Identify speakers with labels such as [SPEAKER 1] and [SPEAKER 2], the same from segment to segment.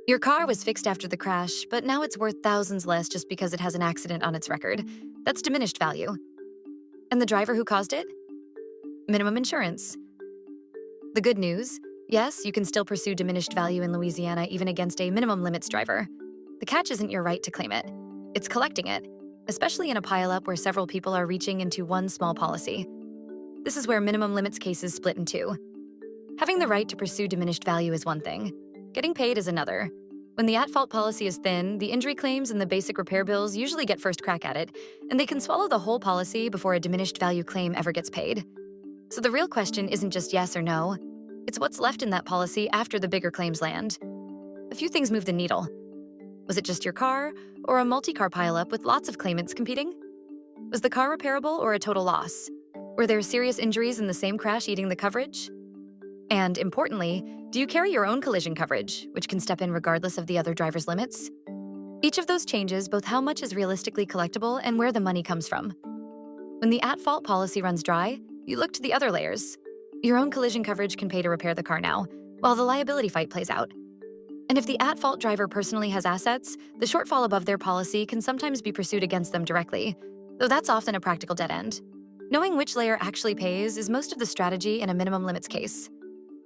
[SPEAKER 1] Your car was fixed after the crash, but now it's worth thousands less just because it has an accident on its record. That's diminished value. And the driver who caused it? Minimum insurance. The good news? Yes, you can still pursue diminished value in Louisiana even against a minimum limits driver. The catch isn't your right to claim it. It's collecting it, especially in a pileup where several people are reaching into one small policy. This is where minimum limits cases split in two. Having the right to pursue diminished value is one thing. Getting paid is another. When the at-fault policy is thin, the injury claims and the basic repair bills usually get first crack at it, and they can swallow the whole policy before a diminished value claim ever gets paid. So the real question isn't just yes or no, it's what's left in that policy after the bigger claims land. A few things move the needle. Was it just your car, or a multi-car pileup with lots of claimants competing? Was the car repairable or a total loss? Were there serious injuries in the same crash eating the coverage? And importantly, do you carry your own collision coverage, which can step in regardless of the other driver's limits? Each of those changes both how much is realistically collectible and where the money comes from. When the at-fault policy runs dry, you look to the other layers. Your own collision coverage can pay to repair the car now, while the liability fight plays out. And if the at-fault driver personally has assets, the shortfall above their policy can sometimes be pursued against them directly, though that's often a practical dead end. Knowing which layer actually pays is most of the strategy in a minimum limits case.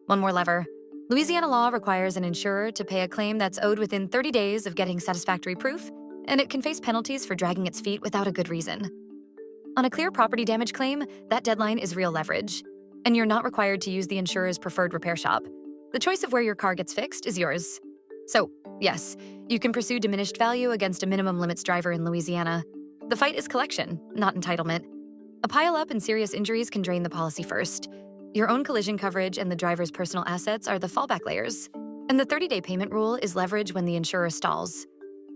[SPEAKER 1] One more lever. Louisiana law requires an insurer to pay a claim that's owed within 30 days of getting satisfactory proof, and it can face penalties for dragging its feet without a good reason. On a clear property damage claim, that deadline is real leverage, and you're not required to use the insurer's preferred repair shop. The choice of where your car gets fixed is yours. So, yes, you can pursue diminished value against a minimum limits driver in Louisiana. The fight is collection, not entitlement. A pileup and serious injuries can drain the policy first. Your own collision coverage and the driver's personal assets are the fallback layers. And the 30-day payment rule is leverage when the insurer stalls.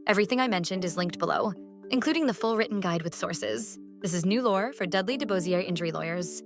[SPEAKER 1] Everything I mentioned is linked below, including the full written guide with sources. This is new lore for Dudley DeBosier Injury Lawyers.